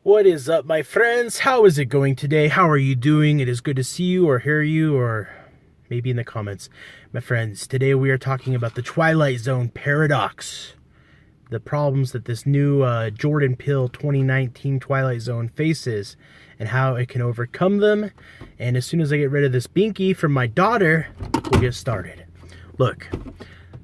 What is up, my friends? How is it going today? How are you doing? It is good to see you or hear you, or maybe in the comments. My friends, today we are talking about the Twilight Zone paradox. The problems that this new Jordan Peele 2019 Twilight Zone faces and how it can overcome them. And as soon as I get rid of this binky from my daughter, we'll get started. Look,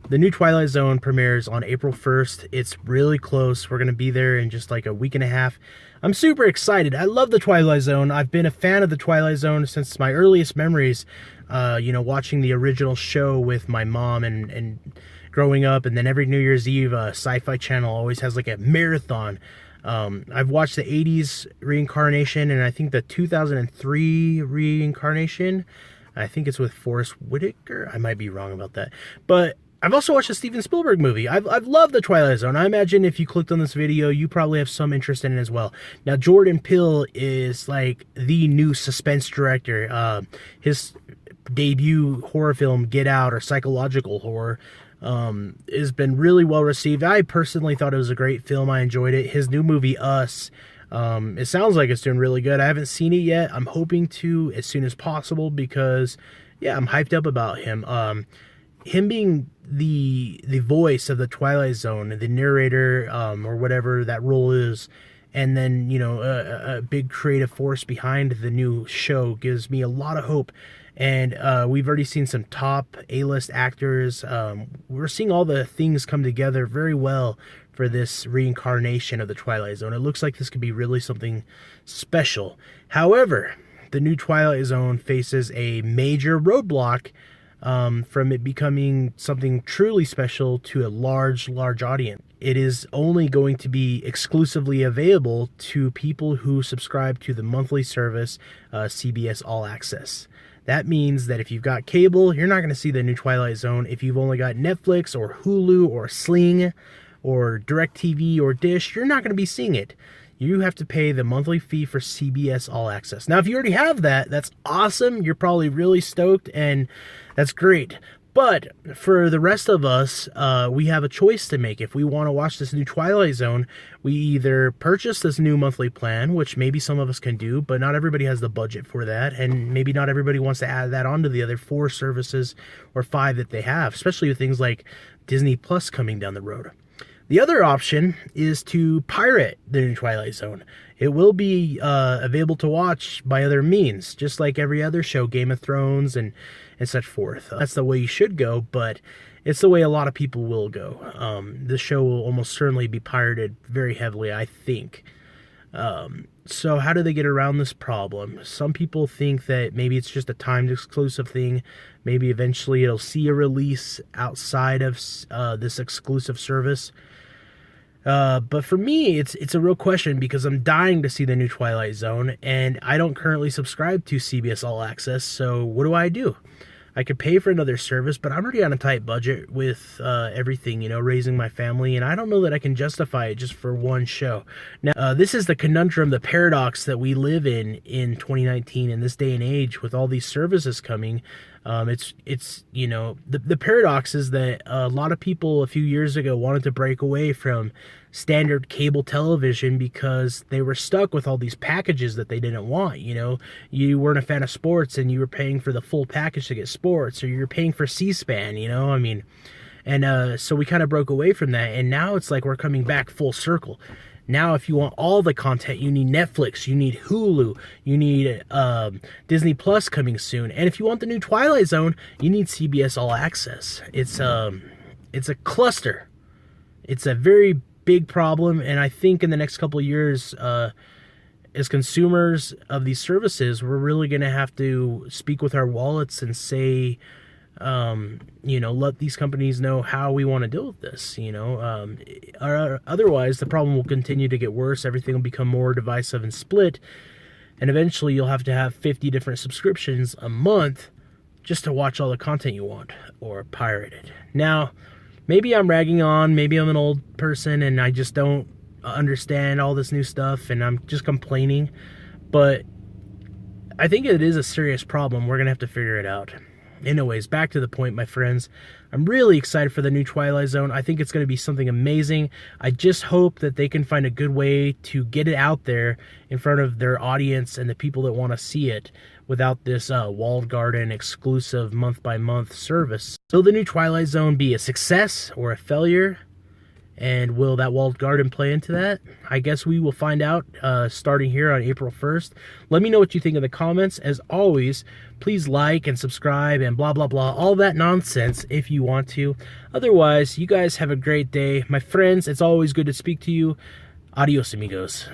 the new Twilight Zone premieres on April 1st. It's really close. We're going to be there in just like a week and a half. I'm super excited. I love the Twilight Zone. I've been a fan of the Twilight Zone since my earliest memories, watching the original show with my mom and growing up. And then every New Year's Eve, Sci-Fi Channel always has like a marathon. I've watched the 80s reincarnation and I think the 2003 reincarnation. I think it's with Forrest Whitaker. I might be wrong about that. But I've also watched a Steven Spielberg movie. I've loved the Twilight Zone. I imagine if you clicked on this video, you probably have some interest in it as well. Now, Jordan Peele is like the new suspense director. His debut horror film, Get Out, or psychological horror, has been really well received. I personally thought it was a great film. I enjoyed it. His new movie, Us, it sounds like it's doing really good. I haven't seen it yet. I'm hoping to as soon as possible because, yeah, I'm hyped up about him. Him being the voice of the Twilight Zone, the narrator, or whatever that role is, and then, a big creative force behind the new show gives me a lot of hope. And we've already seen some top A-list actors. We're seeing all the things come together very well for this reincarnation of the Twilight Zone. It looks like this could be really something special. However, the new Twilight Zone faces a major roadblock from it becoming something truly special to a large audience. It is only going to be exclusively available to people who subscribe to the monthly service, CBS All Access. That means that if you've got cable, you're not going to see the new Twilight Zone. If you've only got Netflix or Hulu or Sling or DirecTV or Dish, you're not going to be seeing it. You have to pay the monthly fee for CBS All Access. Now, if you already have that, that's awesome. You're probably really stoked, and that's great. But for the rest of us, we have a choice to make. If we want to watch this new Twilight Zone, we either purchase this new monthly plan, which maybe some of us can do, but not everybody has the budget for that, and maybe not everybody wants to add that onto the other 4 services or 5 that they have, especially with things like Disney Plus coming down the road. The other option is to pirate the new Twilight Zone. It will be available to watch by other means, just like every other show, Game of Thrones and such forth. That's the way you should go, but it's the way a lot of people will go. This show will almost certainly be pirated very heavily, I think. So how do they get around this problem? Some people think that maybe it's just a timed exclusive thing. Maybe eventually it'll see a release outside of this exclusive service. But for me, it's a real question because I'm dying to see the new Twilight Zone, and I don't currently subscribe to CBS All Access, so what do? I could pay for another service, but I'm already on a tight budget with everything, raising my family, and I don't know that I can justify it just for one show. Now, this is the conundrum, the paradox that we live in 2019 in this day and age with all these services coming. The paradox is that a lot of people a few years ago wanted to break away from standard cable television because they were stuck with all these packages that they didn't want. You weren't a fan of sports and you were paying for the full package to get sports, or you're paying for C-SPAN, so we kind of broke away from that, and now it's like we're coming back full circle. Now, if you want all the content, you need Netflix, you need Hulu, you need Disney Plus coming soon. And if you want the new Twilight Zone, you need CBS All Access. It's a cluster. It's a very big problem, and I think in the next couple of years, as consumers of these services, we're really going to have to speak with our wallets and say, let these companies know how we want to deal with this, otherwise the problem will continue to get worse. Everything will become more divisive and split, and eventually you'll have to have 50 different subscriptions a month just to watch all the content you want, or pirate it. Now, maybe I'm ragging on, maybe I'm an old person and I just don't understand all this new stuff and I'm just complaining, but I think it is a serious problem. We're gonna have to figure it out. Anyways, back to the point, my friends. I'm really excited for the new Twilight Zone. I think it's going to be something amazing. I just hope that they can find a good way to get it out there in front of their audience and the people that want to see it without this walled garden exclusive month-by-month service. Will the new Twilight Zone be a success or a failure? And will that walled garden play into that? I guess we will find out starting here on April 1st. Let me know what you think in the comments. As always, please like and subscribe and blah, blah, blah. All that nonsense if you want to. Otherwise, you guys have a great day. My friends, it's always good to speak to you. Adios, amigos.